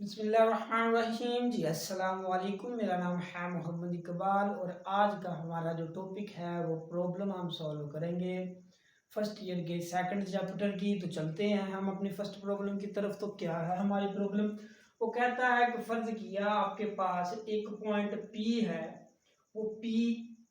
बिस्मिल्लाहिर्रहमानिर्रहीम जी अस्सलाम वालेकुम। मेरा नाम है मोहम्मद इकबाल और आज का हमारा जो टॉपिक है वो प्रॉब्लम हम सॉल्व करेंगे फर्स्ट ईयर के सेकंड चैप्टर की। तो चलते हैं हम अपनी फर्स्ट प्रॉब्लम की तरफ। तो क्या है हमारी प्रॉब्लम? वो कहता है कि फर्ज किया आपके पास एक पॉइंट पी है, वो पी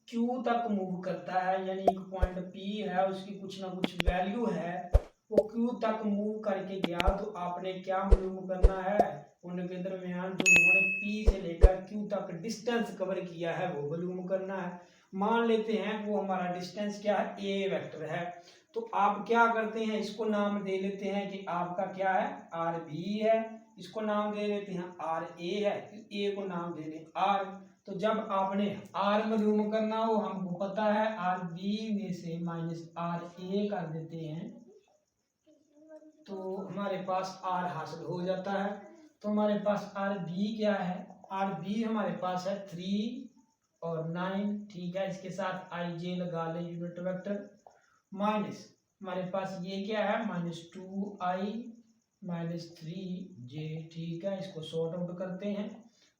क्यू तक मूव करता है, यानी एक पॉइंट पी है उसकी कुछ ना कुछ वैल्यू है, वो क्यू तक मूव करके गया। तो आपने क्या मालूम करना है? उनके दरमियान जो उन्होंने पी से लेकर क्यू तक डिस्टेंस कवर किया है वो मालूम करना है। मान लेते हैं वो हमारा डिस्टेंस क्या है, ए वेक्टर है। तो आप क्या करते हैं, इसको नाम दे लेते हैं कि आपका क्या है, आर बी है। इसको नाम दे लेते हैं आर ए है, ए को नाम दे लें आर। तो जब आपने आर मालूम करना हो, हमको पता है आर बी में से माइनस आर ए कर देते हैं तो हमारे पास आर हासिल हो जाता है। तो हमारे पास आर बी क्या है, आर बी हमारे पास है 3 और 9, ठीक है। इसके साथ आई जे लगा ले यूनिट वेक्टर, माइनस हमारे पास ये क्या है, -2i -3j, ठीक है। इसको सॉर्ट आउट करते हैं,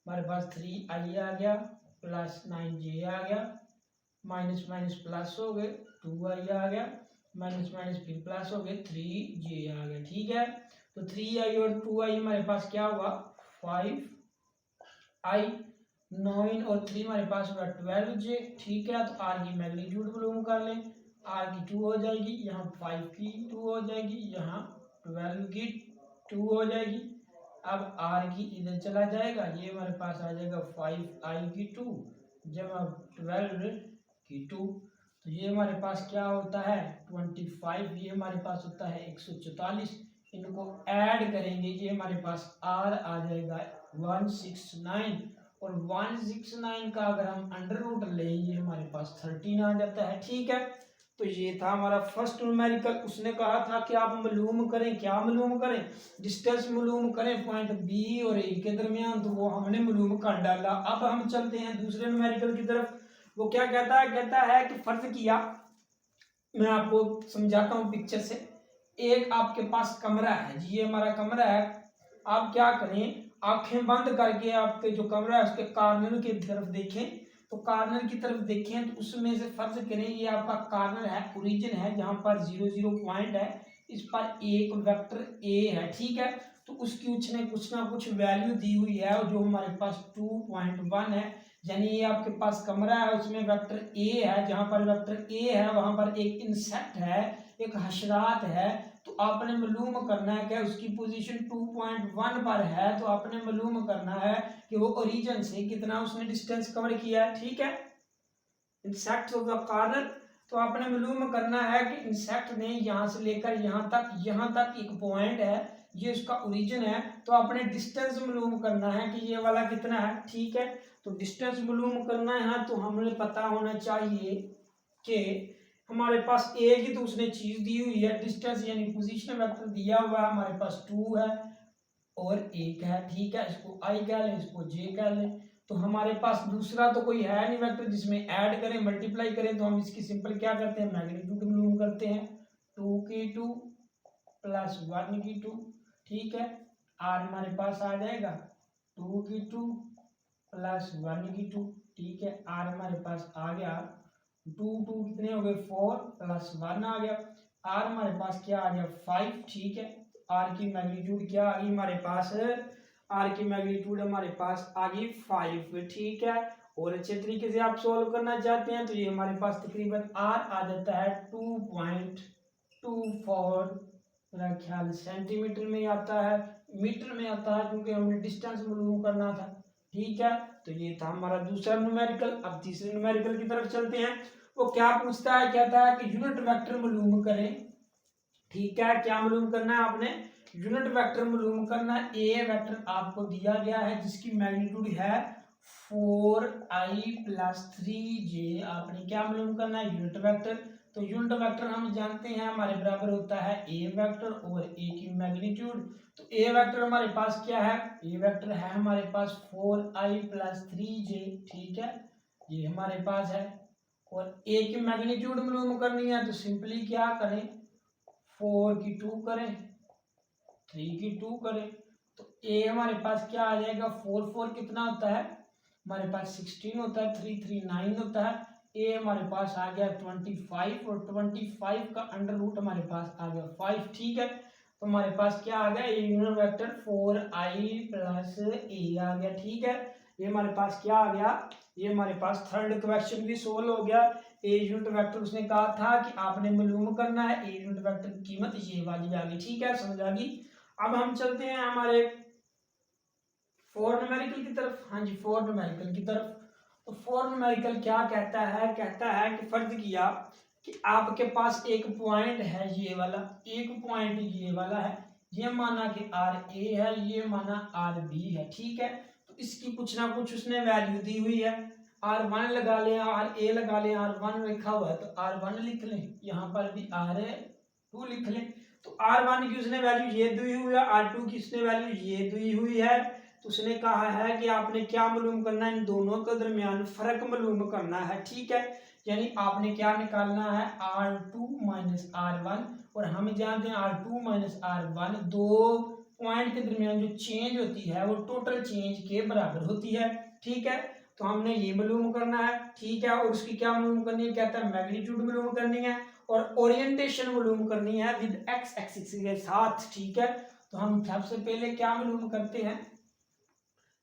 हमारे पास 3i आ गया प्लस 9j आ गया, माइनस माइनस प्लस हो गए, 2i आ गया, माइनस माइनस फिर प्लस हो गए, 3j आ गया, ठीक है। तो 3i और 2i हमारे पास क्या हुआ, 5i, 9 और 3 हमारे पास होगा 12j, ठीक है। तो r की मैग्नीट्यूड मालूम कर लें, r की 2 हो जाएगी, यहाँ 5 की 2 हो जाएगी, यहाँ 12 की 2 हो जाएगी। अब r की इधर चला जाएगा, ये हमारे पास आ जाएगा 5i की 2 जमा 12 की 2। तो ये हमारे पास क्या होता है 25, ये हमारे पास होता है 144। इनको ऐड करेंगे, ये हमारे पास r आ जाएगा 169, और 169 का अगर हम अंडर रूट लें ये हमारे पास 13 आ जाता है, ठीक है। तो ये था हमारा फर्स्ट न्यूमेरिकल। उसने कहा था कि आप मालूम करें, क्या मालूम करें, डिस्टेंस मालूम करें पॉइंट बी और ए के दरमियान। तो वो हमने मालूम कर डाला। अब हम चलते हैं दूसरे न्यूमेरिकल की तरफ। वो क्या कहता है, कहता है कि फर्ज किया, मैं आपको समझाता हूँ पिक्चर से। एक आपके पास कमरा है जी, ये हमारा कमरा है। आप क्या करें, आंखें बंद करके आपके जो कमरा है उसके कॉर्नर की तरफ देखें। तो कॉर्नर की तरफ देखें तो उसमें से फर्ज करें ये आपका कॉर्नर है, ओरिजिन है, जहां पर 0 0 पॉइंट है, इस पर एक वेक्टर ए है, ठीक है। तो उसकी उसने कुछ ना कुछ वैल्यू दी हुई है जो हमारे पास 2.1 है। यानी ये आपके पास कमरा है, उसमें वेक्टर ए है, जहां पर वेक्टर ए है वहां पर एक इंसेक्ट है, एक हशरात है। तो आपने मालूम करना है कि उसकी पोजीशन 2.1 पर है। तो आपने मालूम करना है कि वो ओरिजिन से कितना उसने डिस्टेंस कवर किया है, ठीक है। इंसेक्ट ऑफ द कॉर्नर, तो आपने मालूम करना है कि इंसेक्ट ने यहाँ से लेकर यहाँ तक एक पॉइंट है, ये उसका ओरिजिन है। तो आपने डिस्टेंस मालूम करना है कि ये वाला कितना है, ठीक है। तो डिस्टेंस मालूम करना है तो हमें पता होना चाहिए कि हमारे पास एक ही तो उसने चीज दी हुई है, डिस्टेंस यानी पोजीशन वेक्टर दिया हुआ है, हमारे पास 2 है और 1 है, ठीक है। इसको आई कह लें, इसको जे कह लें। तो हमारे पास दूसरा तो कोई है नहीं वेक्टर जिसमें ऐड करें मल्टीप्लाई करें। तो हम इसकी सिंपल क्या करते हैं, मैग्नीट्यूड मालूम करते हैं, 2 की 2 प्लस 1 की 2, ठीक है। आर हमारे पास आ जाएगा 2 की 2 प्लस 1 की 2, ठीक है। आर हमारे पास आ गया 2 2 कितने हो गए 4 प्लस 1 आ गया। आर हमारे पास क्या आ गया 5, ठीक है। आर की मैग्नीट्यूड क्या आ गई हमारे पास, आर की मैग्नीट्यूड हमारे पास आ गई 5, ठीक है। और अच्छे तरीके से आप सॉल्व करना चाहते हैं तो ये हमारे पास तकरीबन आर आ जाता है 2.24, मेरा ख्याल सेंटीमीटर में आता है, मीटर में आता है, क्योंकि हमने डिस्टेंस मालूम करना था, ठीक है। तो ये था हमारा दूसरा न्यूमेरिकल। अब तीसरे न्यूमेरिकल की तरफ चलते हैं। वो क्या पूछता है, कहता है कि यूनिट वेक्टर मालूम करें, ठीक है। क्या मालूम करना है आपने, यूनिट वेक्टर मालूम करना है। ए वेक्टर आपको दिया गया है जिसकी मैग्नीट्यूड है 4i प्लस 3j। आपने क्या मालूम करना है, यूनिट वेक्टर। तो यूनिट वेक्टर हम जानते हैं हमारे बराबर होता है ए वेक्टर और ए की मैग्नीट्यूड। तो ए वेक्टर हमारे पास क्या है, ए वेक्टर है हमारे पास 4i प्लस 3j, ठीक है, ये हमारे पास है। और ए की मैग्नीट्यूड मालूम करनी है तो सिंपली क्या करें, 4 की 2 करें, 3 की 2 करें। तो ए हमारे पास क्या आ जाएगा 4 4 कितना होता है हमारे पास 16 होता है, 3 3 9 होता है। ए हमारे पास आ गया 25 और 25 का अंडर रूट हमारे पास आ गया 5। ठीक है, तो हमारे पास क्या आ गया, a unit vector 4i plus ए आ गया। ठीक है, ये हमारे पास क्या आ गया, ये हमारे पास थर्ड क्वेश्चन भी सोल्व हो गया। ए यूनिट वेक्टर उसने कहा था कि आपने मालूम करना है, ए यूनिट वेक्टर की कीमत ये वाली आ गई। ठीक है, समझ आ गई। अब हम चलते हैं हमारे फोर न्यूमेरिकल की तरफ। हाँ जी, फोर न्यूमेरिकल की तरफ। तो फोर न्यूमेरिकल क्या कहता है, कहता है कि फर्ज किया कि आपके पास एक पॉइंट है ये वाला, एक पॉइंट ये वाला है, ये माना कि आर ए है, ये माना आर बी है। ठीक है, तो इसकी कुछ ना कुछ उसने वैल्यू दी हुई है। आर वन लगा लें, आर ए लगा लें, आर वन लिखा हुआ है तो आर वन लिख लें, यहाँ पर भी आर टू लिख लें। तो आर वन की उसने वैल्यू ये दी हुई है, आर टू की उसने वैल्यू ये दी हुई है। तो उसने कहा है कि आपने क्या मालूम करना है, इन दोनों के दरमियान फर्क मालूम करना है। ठीक है, यानी आपने क्या निकालना है, R two minus R one, और हम जानते हैं R two minus R one दो पॉइंट के दरमियान जो चेंज होती है वो टोटल चेंज के बराबर होती है। ठीक है, तो हमने ये मालूम करना है। ठीक है, और उसकी क्या मालूम करनी है, कहता है मैग्नीट्यूड मालूम करनी है और ओरिएंटेशन मालूम करनी है विद एक्स एक्सिस के साथ। ठीक है, तो हम सबसे पहले क्या मालूम करते हैं,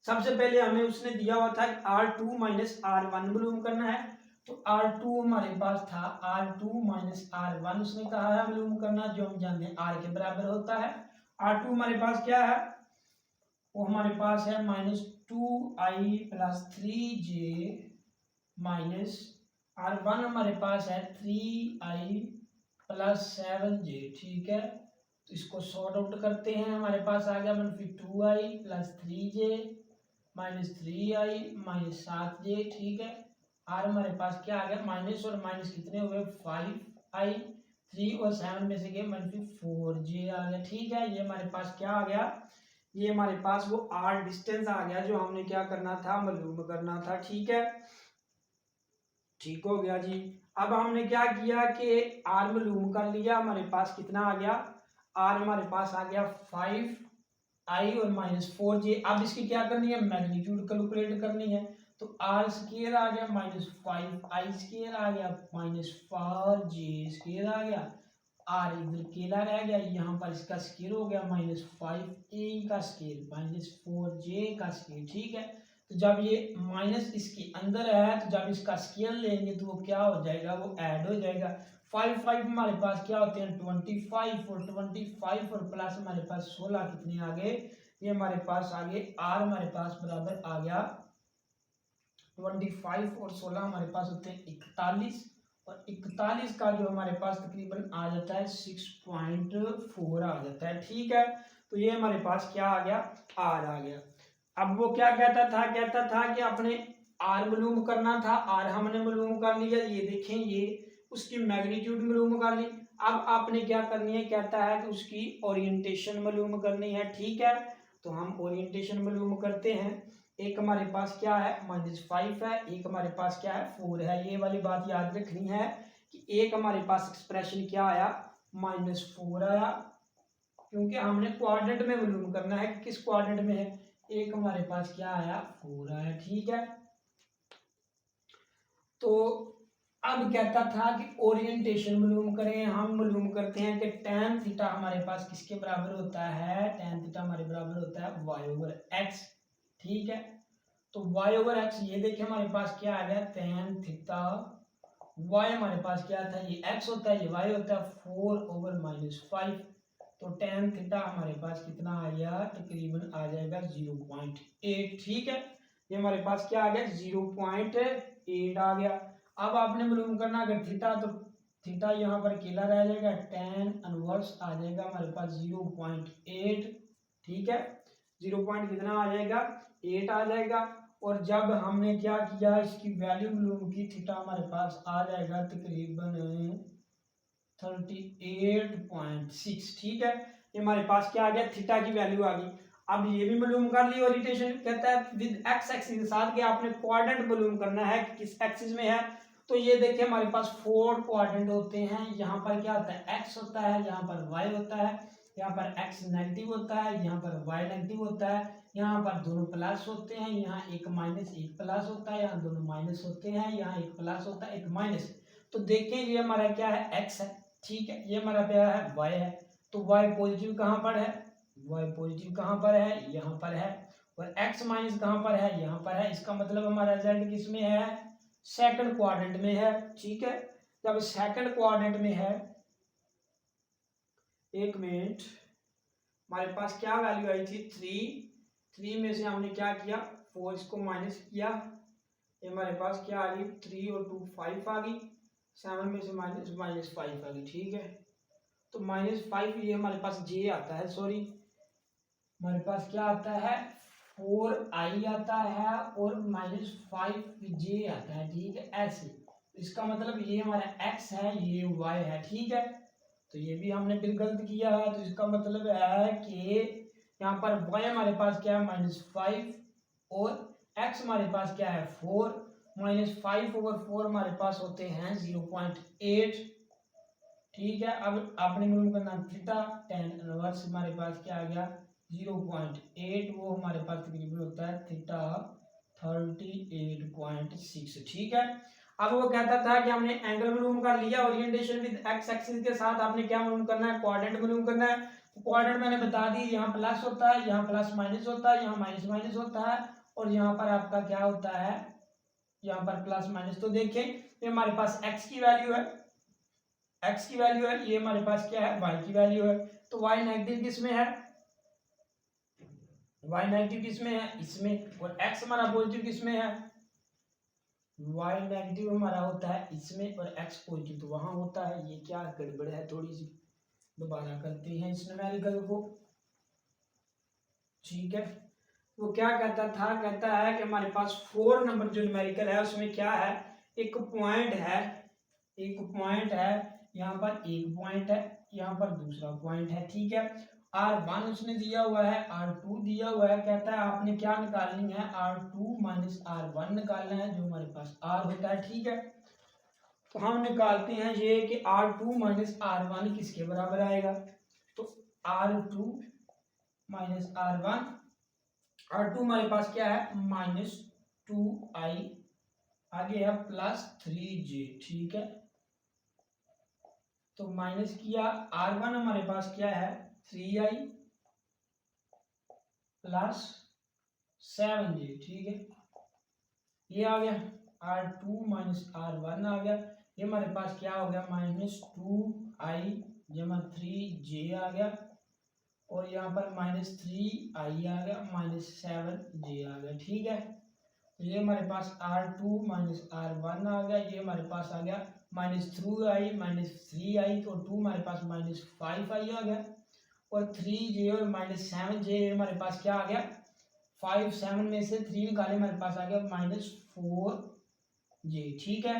सबसे पहले हमें उसने दिया हुआ था कि R two minus R one मालूम करना है। तो आर टू हमारे पास था R two minus R one, उसने कहा है मालूम करना, जो हम जानते हैं आर के बराबर होता है। आर टू हमारे पास क्या है, वो हमारे पास है minus two i plus three j minus R one हमारे पास है 3i प्लस 7j। ठीक है, तो इसको सॉर्ट आउट करते हैं, हमारे पास आ गया -2i plus 3j minus 3i minus 7j। ठीक है, आर हमारे पास क्या आ गया, माइनस और माइनस कितने हुए 5i, 3 और 7 में से गए -4j आ गया। ठीक है, ये हमारे पास क्या आ गया, ये हमारे पास वो आर डिस्टेंस आ गया जो हमने क्या करना था, मालूम करना था। ठीक है, ठीक हो गया जी। अब हमने क्या किया कि आर मालूम कर लिया, हमारे पास कितना आ गया, आर हमारे पास आ गया 5i और -4j। अब इसकी क्या करनी है, मैग्नीट्यूड कैलकुलेट करनी है। तो आर स्क्वायर आ गया -5i स्क्वायर आ गया -4j स्क्वायर आ गया, आर इधर केला रह गया, यहाँ पर इसका स्क्वायर हो गया -5a का स्क्वायर -4j का स्क्वायर। ठीक है, तो जब ये माइनस इसके अंदर है तो जब इसका स्केल लेंगे तो वो क्या हो जाएगा, वो ऐड हो जाएगा। 5 5 हमारे पास क्या होते हैं 25 और 25 और प्लस हमारे पास 16 कितने आ गए, ये हमारे पास आगे आर हमारे पास बराबर आ गया 25 और 16 हमारे पास होते हैं 41, और 41 का जो हमारे पास तकरीबन आ जाता है 6.4 आ जाता है। ठीक है, तो ये हमारे पास क्या आ गया, आर आ गया। अब वो क्या कहता था, कहता था कि अपने आर मालूम करना था, आर हमने मालूम कर लिया, ये देखें ये उसकी मैग्नीट्यूड मालूम कर ली। अब आपने क्या करनी है, कहता है कि उसकी ओरिएंटेशन मालूम करनी है। ठीक है, तो हम ओरिएंटेशन मालूम करते हैं। एक हमारे पास क्या है -5 है, एक हमारे पास क्या है 4 है। ये वाली बात याद रखनी है कि एक हमारे पास एक्सप्रेशन क्या आया -4 आया, क्योंकि हमने क्वाड्रेंट में मालूम करना है कि किस क्वाड्रेंट में है। एक हमारे पास क्या आया 4 आया। ठीक है, तो अब कहता था कि ओरिएंटेशन मालूम करें, हम मालूम करते हैं कि tan थीटा हमारे पास किसके बराबर होता है, tan थीटा हमारे बराबर होता है y/x। ठीक है, तो y/x ये देखिए हमारे पास क्या आ गया tan थीटा, y हमारे पास क्या था, ये x होता है, ये y होता है 4/-5, तो tan थीटा हमारे पास कितना आ गया, तकरीबन आ जाएगा 0.8। ठीक है, ये हमारे पास क्या आ गया 0.8 आ गया। अब आपने मालूम करना अगर थीटा, तो थीटा यहाँ पर अकेला रह जाएगा, tan इनवर्स आ जाएगा हमारे पास 0.8। ठीक है, 0 पॉइंट कितना आ जाएगा 8 आ जाएगा। और जब हमने क्या किया, इसकी वैल्यू मालूम की, थीटा हमारे पास आ जाएगा तकरीबन 38.6। ठीक है, ये हमारे पास क्या आ गया, थीटा की वैल्यू आ गई। अब ये भी मालूम कर ली ओरिएंटेशन, कहता है विद एक्स एक्सिस के साथ कि आपने क्वाड्रेंट मालूम करना है कि किस एक्सिस में है। तो ये देखिए हमारे पास 4 क्वाड्रेंट होते हैं, यहाँ पर क्या होता है x होता है, यहाँ पर y होता है, यहाँ पर x नेगेटिव होता है, यहाँ पर y नेगेटिव होता है, यहाँ पर दोनों प्लस होते हैं, यहाँ एक माइनस एक प्लस होता है, यहाँ दोनों माइनस होते हैं, यहाँ एक प्लस होता है एक माइनस। तो देखें ये हमारा क्या है x है, ठीक है, ये हमारा क्या है y है। तो y पॉजिटिव कहाँ पर है, y पॉजिटिव कहाँ पर है, यहाँ पर है, और x माइनस कहाँ पर है, यहाँ पर है। इसका मतलब हमारा रिजल्ट किस में है, सेकंड क्वाड्रेंट में है, ठीक है। जब सेकंड क्वाड्रेंट में है, एक मिनट, हमारे पास क्या वैल्यू आई थी 3 में से हमने क्या किया 4 इसको माइनस किया, ये हमारे पास क्या आ गई 3 और 2 5 आ गई, 7 में से माइनस 5 आ गई, ठीक है। तो -5 ये हमारे पास जे आता है, सॉरी हमारे पास क्या आता है 4i आता है और -5j आता है, ठीक है ऐसे। इसका मतलब ये हमारा x है, ये y है, ठीक है। तो ये भी हमने फिर गलत किया है, तो इसका मतलब है कि यहाँ पर y हमारे पास क्या है -5 और x हमारे पास क्या है 4, -5 और 4 हमारे पास होते हैं 0.8, ठीक है। अब आपने मालूम करना थीटा, tan इनवर्स हमारे पास क्या आ गया 0.8, वो हमारे पास तकरीबन होता है थीटा 38.6, ठीक है। अब वो कहता था कि हमने एंगल मालूम कर लिया, ओरिएंटेशन विद एक्स एक्सिस के साथ आपने क्या मालूम करना है, क्वाड्रेंट मालूम करना है। तो क्वाड्रेंट मैंने बता दी, यहाँ प्लस होता है, यहाँ प्लस माइनस होता है, यहाँ माइनस माइनस होता है, और यहाँ पर आपका क्या होता है, यहाँ पर प्लस माइनस। तो देखें ये हमारे पास x की वैल्यू है, x की वैल्यू है, ये हमारे पास क्या है y की वैल्यू है। तो y नेगेटिव किस में है, y नेगेटिव किस में है, इसमें, और x हमारा पॉजिटिव किस में है, y नेगेटिव हमारा होता है इसमें, और x पॉजिटिव तो वहां होता है। ये क्या गड़बड़ है थोड़ी सी, दोबारा करते हैं इस न्यूमेरिकल को, ठीक है। वो क्या कहता था, कहता है कि हमारे पास 4 नंबर जो न्यूमेरिकल है उसमें क्या है, एक पॉइंट है, एक पॉइंट है, यहाँ पर एक पॉइंट है, यहाँ पर दूसरा पॉइंट है, ठीक है। R1 उसने दिया हुआ है, R2 दिया हुआ है, कहता है आपने क्या निकालनी है R2 माइनस R1 निकालना है, जो हमारे पास R होता है, ठीक है। तो हम निकालते हैं ये कि R2 माइनस R1 किसके बराबर आएगा। तो R2 माइनस R1, R2 हमारे पास क्या है -2i, आगे है +3j, ठीक है। तो माइनस किया, R1 हमारे पास क्या है 3i + 7j, ठीक है। ये आ गया R2 माइनस R1 आ गया, ये हमारे पास क्या हो गया -2i जमा 3j आ गया, और यहाँ पर -3i आ गया, -7j आ गया, ठीक है। तो ये हमारे पास R2 माइनस R1 आ गया, ये हमारे पास आ गया -3i -3i, तो 2 हमारे पास -5i आ गया, और 3j और -7j हमारे पास क्या आ गया 5, 7 में से 3 निकाले हमारे पास आ गया -4j, ठीक है।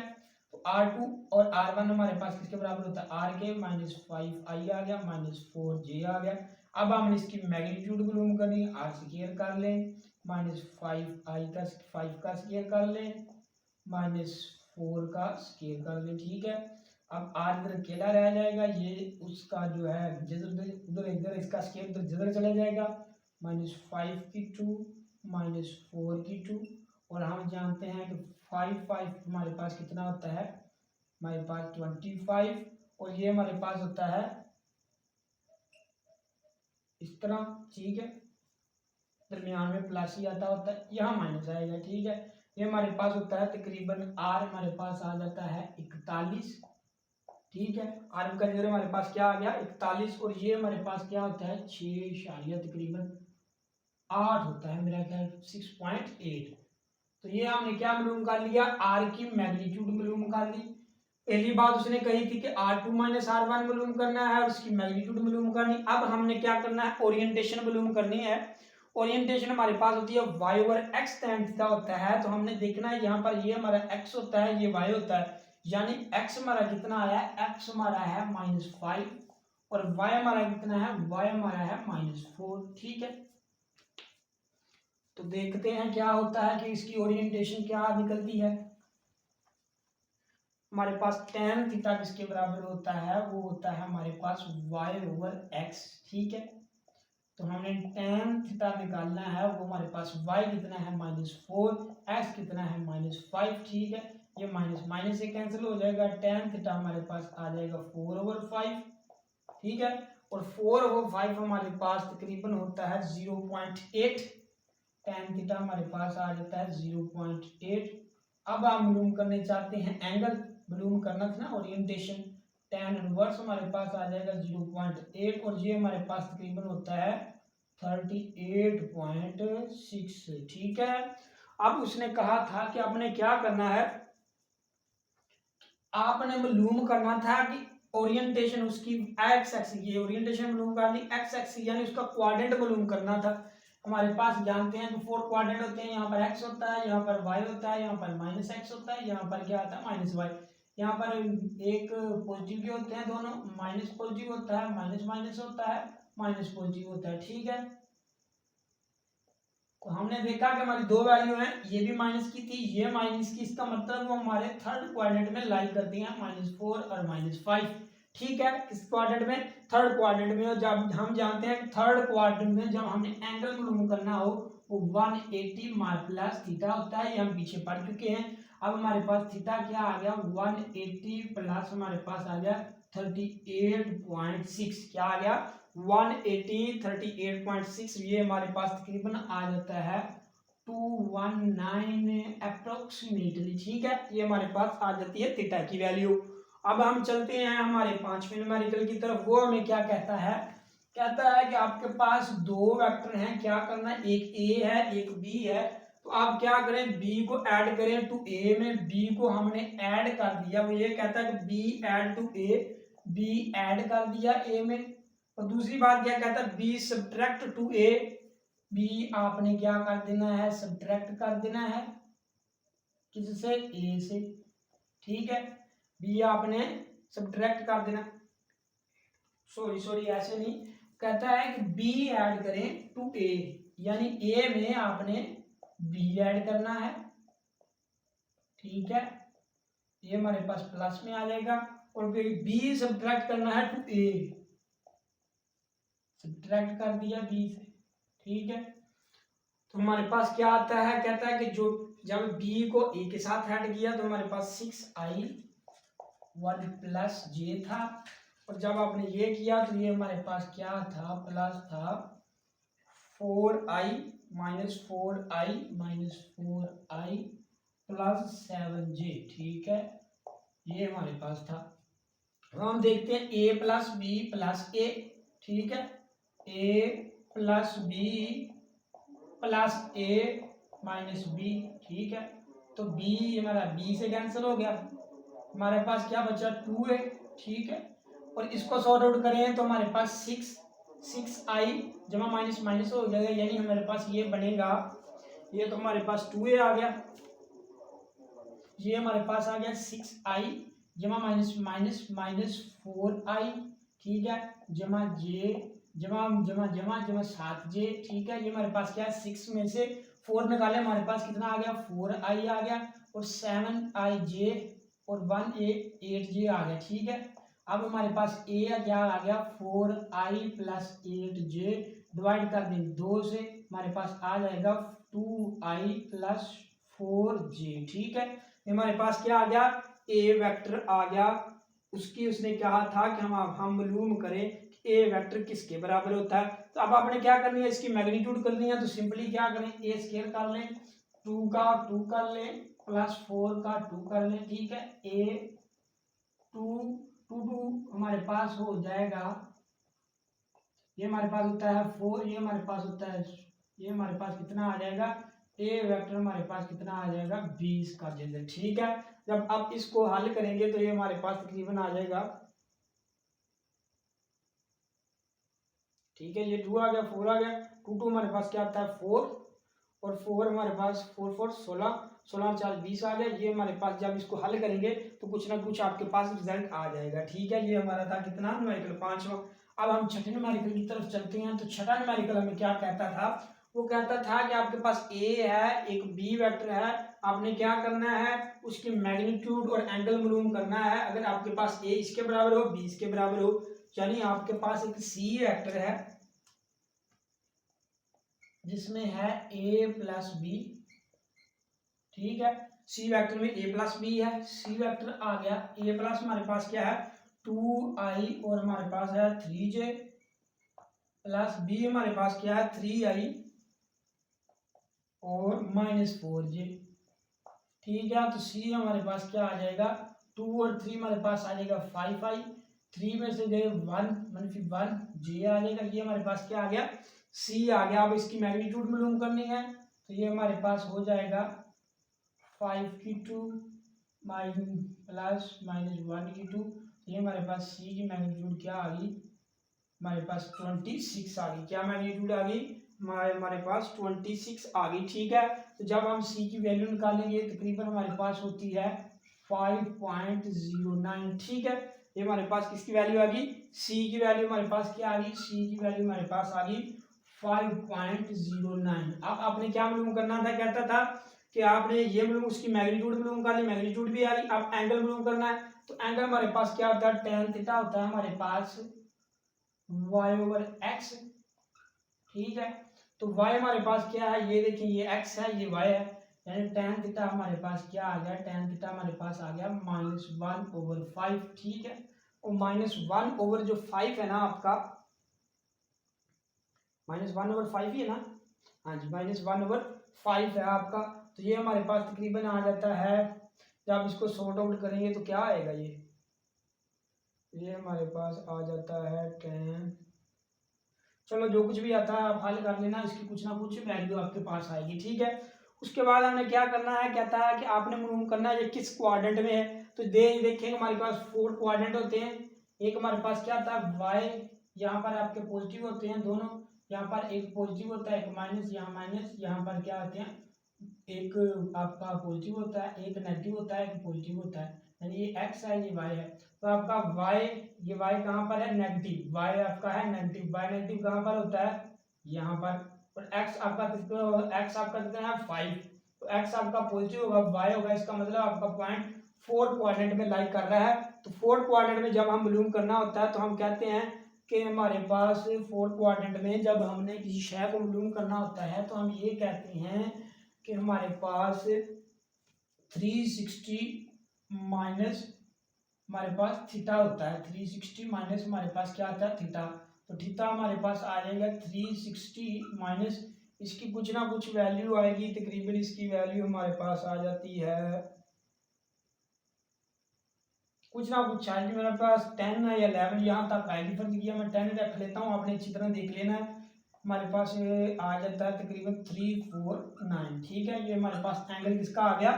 तो R2 और R1 हमारे पास किसके बराबर होता है R के, -5i आ गया, -4j आ गया। अब हमने इसकी मैग्नीट्यूड मालूम करनी है, R स्क्वायर कर लें, -5 का स्क्वायर कर लें, -4 का स्क्वायर कर लें, ठीक है। अब R इधर अकेला रह जाएगा, ये उसका जो है जिधर उधर इधर इसका स्क्वायर उधर जिधर चला जाएगा, -5 की 2 -4 की 2, और हम जानते हैं कि 5 हमारे पास कितना होता है, हमारे पास 25, और ये हमारे पास होता है इस तरह, ठीक है, दरमियान में प्लस ही आता होता है, यहाँ माइनस आएगा, ठीक है। ये हमारे पास होता है तकरीबन R हमारे पास आ जाता है 41, ठीक है। R का जगह हमारे पास क्या आ गया 41, और ये हमारे पास क्या होता है 6 तकरीबन 8 होता है मेरा ख्याल 6.8। तो ये हमने क्या मालूम कर लिया, R की मैग्नीट्यूड मालूम कर ली। पहली बात उसने कही थी कि R2 माइनस R1 मालूम करना है और उसकी मैग्नीट्यूड मालूम करनी। अब हमने क्या करना है, ओरिएंटेशन मालूम करनी है। ओरिएंटेशन हमारे पास होती है y over x tan theta होता है, तो हमने देखना है यहाँ पर ये हमारा x होता है, ये y होता है, यानी x हमारा कितना आया, x हमारा है -5, और y हमारा कितना है, y हमारा है -4, ठीक है। तो देखते हैं क्या होता है कि इसकी ओरिएंटेशन क्या निकलती है। हमारे पास tan थीटा किसके बराबर होता है, वो होता है हमारे पास y/x। ठीक है, तो हमने tan थीटा निकालना है, वो हमारे पास y कितना है -4, x कितना है -5। ठीक है, ये माइनस माइनस से कैंसिल हो जाएगा, tan थीटा हमारे पास आ जाएगा 4/5। ठीक है, और 4/5 हमारे पास तकरीबन होता है 0.8, tan थीटा हमारे पास आ जाता है 0.8। अब आप मालूम करने चाहते हैं एंगल, मालूम करना था ना ओरिएंटेशन, tan इनवर्स हमारे पास आ जाएगा 0.8 और ये हमारे पास तकरीबन होता है 38.6। ठीक है, अब उसने कहा था कि आपने क्या करना है, आपने मालूम करना था कि ओरिएंटेशन उसकी एक्स एक्सिस, ये ओरिएंटेशन मालूम करनी, एक्स एक्सिस यानी उसका क्वाड्रेंट मालूम करना था। हमारे पास जानते हैं कि 4 क्वाड्रेंट होते हैं, यहाँ पर x होता है, यहाँ पर y होता है, यहाँ पर -x होता है, यहाँ पर क्या आता है -y। यहाँ पर एक पॉजिटिव भी होते हैं दोनों, माइनस पॉजिटिव होता है, माइनस माइनस होता है, माइनस पॉजिटिव होता है। ठीक है, तो हमने देखा कि हमारी दो वैल्यू हैं, ये भी माइनस की थी, ये माइनस की, इसका मतलब वो हमारे थर्ड क्वाड्रेंट में लाई करती हैं, -4 और -5। ठीक है, किस क्वाड्रेंट में, थर्ड क्वाड्रेंट में। और जब हम जानते हैं थर्ड क्वाड्रेंट में जब हमने एंगल मालूम करना हो वो 180 प्लस थीटा होता है, ये हम पीछे पढ़ चुके हैं। अब हमारे पास थीटा क्या आ गया, 180 प्लस हमारे पास आ गया 38.6, क्या आ गया 180 38.6, ये हमारे पास तकरीबन आ जाता है 219 अप्रोक्सीमेटली। ठीक है, ये हमारे पास आ जाती है थीटा की वैल्यू। अब हम चलते हैं हमारे पांचवें न्यूमेरिकल की तरफ, वो हमें क्या कहता है, कहता है कि आपके पास दो वेक्टर हैं, क्या करना है, एक ए है एक बी है, तो आप क्या करें, बी को ऐड करें टू ए में, बी को हमने ऐड कर दिया, वो ये कहता है कि B add to A, B add कर दिया ए में। और दूसरी बात क्या कहता है, B subtract to A, B आपने क्या कर देना है, सब्ट्रैक्ट कर देना है, किससे, ए से। ठीक है, बी आपने सब्ट्रैक्ट कर देना, सॉरी ऐसे नहीं, कहता है कि बी ऐड करें टू ए, यानी ए में आपने बी ऐड करना है। ठीक है, ये हमारे पास प्लस में आ जाएगा, और फिर बी सब्ट्रैक्ट करना है टू ए, सब्ट्रैक्ट कर दिया बी से। ठीक है, तो हमारे पास क्या आता है, कहता है कि जो जब बी को ए के साथ ऐड किया तो हमारे पास 6i 1 प्लस जे था, और जब आपने ये किया तो ये हमारे पास क्या था, प्लस था 4i -4i प्लस 7j। ठीक है, ये हमारे पास था। अब हम देखते हैं a plus B plus A. ठीक है, a plus B plus A minus B. ठीक है, तो b हमारा b से कैंसिल हो गया, हमारे पास क्या बचा 2 है। ठीक है, और इसको सॉर्ट आउट करें तो हमारे पास 6i जमा माइनस माइनस हो जाएगा, यानी हमारे पास ये बनेगा, ये तो हमारे पास 2a आ गया, ये हमारे पास आ गया 6i जमा माइनस माइनस माइनस 4i। ठीक है, जमा जे जमा जमा जमा जमा 7j। ठीक है, ये हमारे पास क्या है, 6 में से 4 निकाले, हमारे पास कितना आ गया, 4i आ गया, और 7ij और 8j आ गया। ठीक है, अब हमारे पास a क्या आ गया, 4i प्लस 8j, डिवाइड कर दें 2 से, हमारे पास आ जाएगा 2i प्लस 4j। ठीक है, हमारे पास क्या आ गया, a वेक्टर आ गया, उसकी उसने कहा था कि हम मालूम करें कि a वेक्टर किसके बराबर होता है। तो अब आपने क्या करनी है, इसकी मैग्नीट्यूड करनी है, तो सिंपली क्या करें, a स्क्वायर कर लें, 2 का 2 कर लें, प्लस 4 का 2 कर लें। ठीक है, a 2 हमारे पास हो जाएगा, ये हमारे पास होता है 4, ये हमारे पास होता है, ये हमारे पास कितना आ जाएगा, a वेक्टर हमारे पास कितना आ जाएगा 20 का जनरल। ठीक है, जब आप इसको हल करेंगे तो ये हमारे पास तकरीबन आ जाएगा, ठीक है, ये 2 आ गया, 4 आ गया, 2 हमारे पास क्या आता है 4, और 4 हमारे पास 4 4 16, 16 4 20 आ गया। ये हमारे पास जब इसको हल करेंगे तो कुछ ना कुछ आपके पास रिजल्ट आ जाएगा। ठीक है, ये हमारा था कितना, न्यूमेरिकल 5वां। अब हम छठे न्यूमेरिकल की तरफ चलते हैं, तो छठा न्यूमेरिकल हमें क्या कहता था, वो कहता था कि आपके पास ए है, एक बी वेक्टर है, आपने क्या करना है, उसकी मैग्नीट्यूड और एंगल मालूम करना है। अगर आपके पास ए इसके बराबर हो, बी इसके बराबर हो, यानी आपके पास एक सी वेक्टर है जिसमें है ए प्लस बी, ठीक है। सी वेक्टर में ए प्लस बी है, सी वेक्टर आ गया, ए प्लस हमारे पास क्या है 2i और हमारे पास है 3j प्लस बी हमारे पास क्या है 3i और -4j, ठीक है। तो सी हमारे पास क्या आ जाएगा 2 और 3 हमारे पास आ जाएगा 5i, 3 में से गए 1 -1 j आ जाएगा, ये हमारे पास क्या आ गया सी आ गया। अब इसकी मैग्नीट्यूड मालूम करनी है तो ये हमारे पास हो जाएगा 5 की 2 प्लस -1 की 2, ये हमारे पास सी की मैग्नीट्यूड क्या आ गई हमारे पास 26 आ गई। क्या मैग्नीट्यूड आ गई हमारे पास 26 आ गई, ठीक है। तो जब हम सी की वैल्यू निकालेंगे तकरीबन हमारे पास होती है 5.09, ठीक है। ये हमारे पास किसकी वैल्यू आ गई, सी की वैल्यू हमारे पास क्या आ गई, सी की वैल्यू हमारे पास आ गई 5.09। अब आपने क्या मालूम करना था, कहता था कि आपने ये मालूम उसकी मैग्नीट्यूड मालूम कर ली, मैग्नीट्यूड भी आ गई। अब एंगल मालूम करना है, तो एंगल हमारे पास क्या होता है tan थीटा होता है हमारे पास y/x, ठीक है। तो y हमारे पास क्या है, ये देखिए ये x है ये y है, यानी tan थीटा हमारे पास क्या आ गया, tan थीटा हमारे पास आ गया -1/5, ठीक है। और -1/5 जो 5 है ना आपका, -1/5 ही है ना, हाँ जी -1/5 है आपका। तो ये हमारे पास तकरीबन आ जाता है, जब इसको सॉर्ट आउट करेंगे तो क्या आएगा, ये हमारे पास आ जाता है 10, चलो जो कुछ भी आता है आप हल कर लेना, इसकी कुछ ना कुछ वैल्यू आपके पास आएगी, ठीक है। उसके बाद हमने क्या करना है, कहता है कि आपने मालूम करना है ये किस क्वाड्रेंट में है। तो देखेंगे हमारे पास 4 क्वाड्रेंट होते हैं। एक हमारे पास क्या आता है वाई, यहाँ पर आपके पॉजिटिव होते हैं दोनों, यहाँ पर एक पॉजिटिव होता है एक माइनस, यहाँ माइनस, यहाँ पर क्या होते हैं एक आपका पॉजिटिव होता है एक नेगेटिव होता है एक पॉजिटिव होता है, यानी ये एक्स है ये वाई है। तो आपका वाई, ये वाई कहाँ पर है नेगेटिव, वाई आपका है नेगेटिव, वाई नेगेटिव कहाँ पर होता है यहाँ पर, और एक्स आपका कितना है 5, तो एक्स आपका पॉजिटिव होगा वाई होगा, इसका मतलब आपका पॉइंट 4 क्वाड्रेंट में लाइक कर रहा है। तो 4 क्वाड्रेंट में जब हम मालूम करना होता है तो हम कहते हैं कि हमारे पास 4 क्वाड्रेंट में जब हमने किसी शय को मालूम करना होता है तो हम ये कहते हैं कि हमारे पास 360 माइनस हमारे पास थीटा होता है, 360 माइनस हमारे पास क्या आता है थीटा। तो थीटा हमारे पास आ जाएगा 360 माइनस, इसकी कुछ ना कुछ वैल्यू आएगी, तकरीबन इसकी वैल्यू हमारे पास आ जाती है कुछ ना कुछ आएगी मेरे पास 10 या 11 यहाँ तक आएगी, फर्क किया मैं 10 रख लेता हूँ, आपने अच्छी तरह देख लेना है। हमारे पास ये आ जाता है तकरीबन 349, ठीक है। ये हमारे पास एंगल किसका आ गया,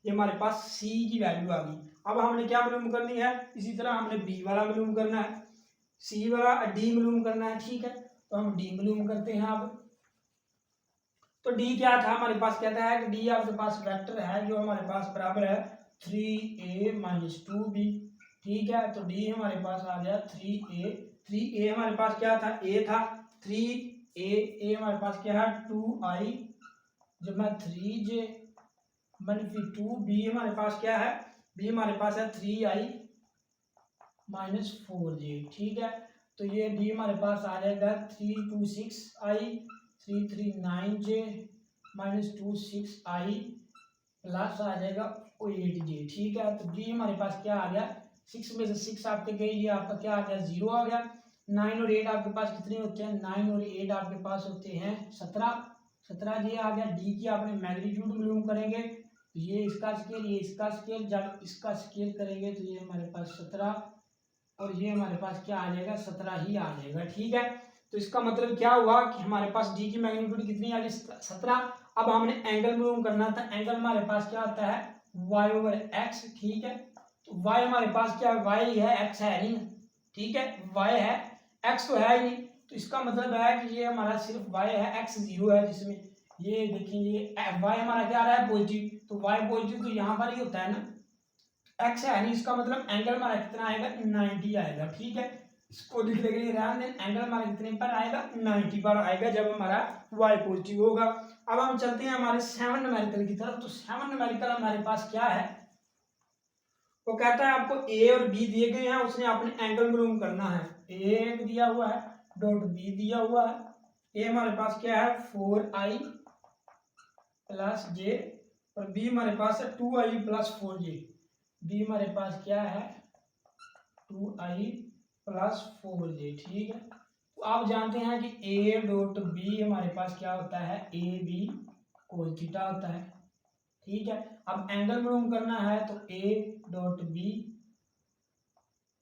ये हमारे पास सी की वैल्यू आ गई। अब हमने क्या मालूम करनी है, इसी तरह हमने बी वाला मालूम करना है, सी वाला डी मालूम करना है, ठीक है। तो हम डी मालूम करते हैं। अब तो डी क्या था हमारे पास, कहता है कि डी आपके पास वेक्टर है जो हमारे पास बराबर है 3a - 2b, ठीक है। तो डी हमारे पास आ गया 3a हमारे पास क्या था a था 3a हमारे पास क्या है 2i जमा 3j -2b हमारे पास क्या है, b हमारे पास है 3i - 4j, ठीक है। तो ये d हमारे पास आ जाएगा 326i 339j -26i प्लस आ जाएगा 8j, ठीक है। तो d हमारे पास क्या आ गया 6 में से 6 आपके गए, ये आपका क्या आ गया 0 आ गया। 9 और 8 आपके पास कितने होते हैं, 9 और 8 आपके पास होते हैं 17 ये आ गया। डी की आपने मैग्नीट्यूड मालूम करेंगे, ये इसका स्केल ये इसका स्केल, जब इसका स्केल करेंगे तो ये हमारे पास 17 और ये हमारे पास क्या आ जाएगा 17 ही आ जाएगा, ठीक है। तो इसका मतलब क्या हुआ कि हमारे पास डी की मैग्नीट्यूड कितनी आ गई 17। अब हमने एंगल मालूम करना था, एंगल हमारे पास क्या होता है y/x, ठीक है। तो y हमारे पास क्या है y है x है नहीं, ठीक है, y है x तो है ही नहीं, तो इसका मतलब है कि ये हमारा सिर्फ y है x 0 है, जिसमें ये देखिए ये y हमारा क्या आ रहा है पॉजिटिव, तो y पॉजिटिव तो यहाँ पर ही होता है ना, x है नहीं, इसका मतलब एंगल हमारा कितना आएगा 90 आएगा, ठीक है। इसको लिखने के लिए ध्यान दें, एंगल हमारे कितने पर आएगा, 90 पर आएगा जब हमारा y पॉजिटिव होगा। अब हम चलते हैं हमारे 7 न्यूमेरिकल की तरफ। तो 7 न्यूमेरिकल हमारे पास क्या है, वो कहता है आपको a और b दिए गए हैं, उसने अपने एंगल मालूम करना है। a दिया हुआ है, डॉट b दिया हुआ है। a हमारे पास क्या है 4i प्लस j, और b हमारे पास है 2i प्लस 4j। b हमारे पास क्या है 2i प्लस 4j, ठीक है। तो आप जानते हैं कि a डॉट बी हमारे पास क्या होता है, ए बी कोस थीटा होता है, ठीक है। अब एंगल मालूम करना है तो a डॉट बी,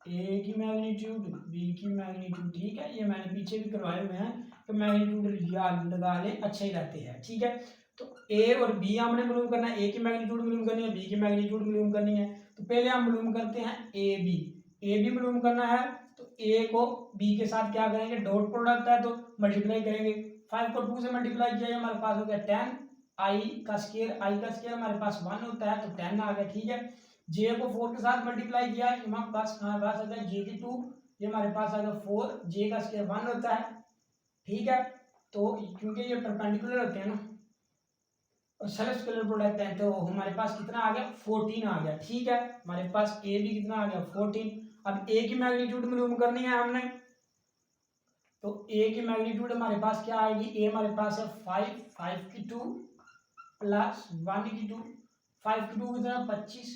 ए की मैग्नीट्यूड बी की मैग्नीट्यूड, ठीक है। ये मैंने पीछे भी करवाए हुए हैं, तो मैग्नीट्यूड याद लगा ले, अच्छे ही रहते हैं, ठीक है। तो a और b हमने मालूम करना है, a की मैग्नीट्यूड मालूम करनी है, b की मैग्नीट्यूड मालूम करनी है। तो पहले हम मालूम करते हैं ए बी मालूम करना है। तो a को b के साथ क्या करेंगे, डॉट प्रोडक्ट है तो मल्टीप्लाई करेंगे। 5 को 2 से मल्टीप्लाई किया हमारे पास हो गया 10, i का स्क्वायर हमारे पास 1 होता है तो 10 आ गया, ठीक है। j को 4 के साथ मल्टीप्लाई किया हमारे पास आ गया j की 2, ये हमारे पास आ गया 4, j का स्क्वायर 1 होता है, ठीक है। तो क्योंकि ये परपेंडिकुलर होते हैं ना और सेल्फ स्केलर प्रोडक्ट है, तो हमारे पास कितना आ गया 14 आ गया, ठीक है। हमारे पास a भी कितना आ गया 14। अब a की मैग्नीट्यूड मालूम करनी है हमने, तो a की मैग्नीट्यूड हमारे पास क्या आएगी, a हमारे पास है 5 की 2 प्लस 1 की 2, 5 की 2 कितना 25,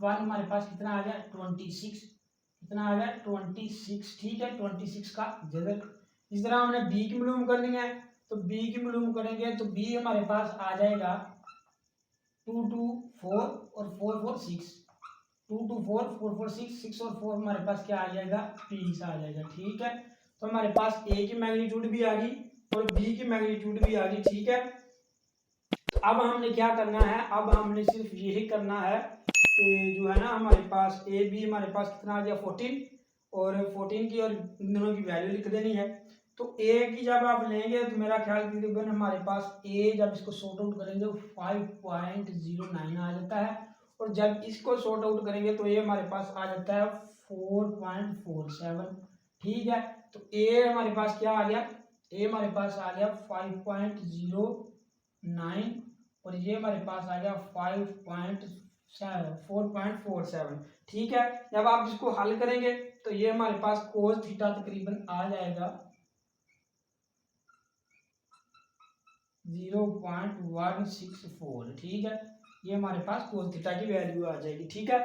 1 हमारे पास कितना आ गया 26, कितना आ गया 26, ठीक है। 26 का जगह इस तरह हमने b की मालूम करनी है, तो b की मालूम करेंगे तो b हमारे पास आ जाएगा 2 2 4 और 4 4 6, 2 2 4 4 4 6, 6 और 4 हमारे पास क्या आ जाएगा 20 आ जाएगा, ठीक है। तो हमारे पास a की मैग्नीट्यूड भी आ गई और b की मैग्नीट्यूड भी आ गई, ठीक है। तो अब हमने क्या करना है, अब हमने सिर्फ यही करना है कि जो है ना हमारे पास a b हमारे पास कितना आ गया 14, और 14 की और इन दोनों की वैल्यू लिख देनी है। तो a की जब आप लेंगे तो मेरा ख्याल तकरीबन हमारे पास a जब इसको सॉर्ट आउट करेंगे 5.09 आ जाता है, और जब इसको सॉर्ट आउट करेंगे तो ये हमारे पास आ जाता है 4.47, ठीक है। तो a हमारे पास क्या आ गया, a हमारे पास आ गया 5.09 और ये हमारे पास आ गया 4.47, ठीक है। जब आप इसको हल करेंगे तो ये हमारे पास कोस थीटा तकरीबन आ जाएगा 0.164, ठीक है। ये हमारे पास कोस थीटा की वैल्यू आ जाएगी, ठीक है।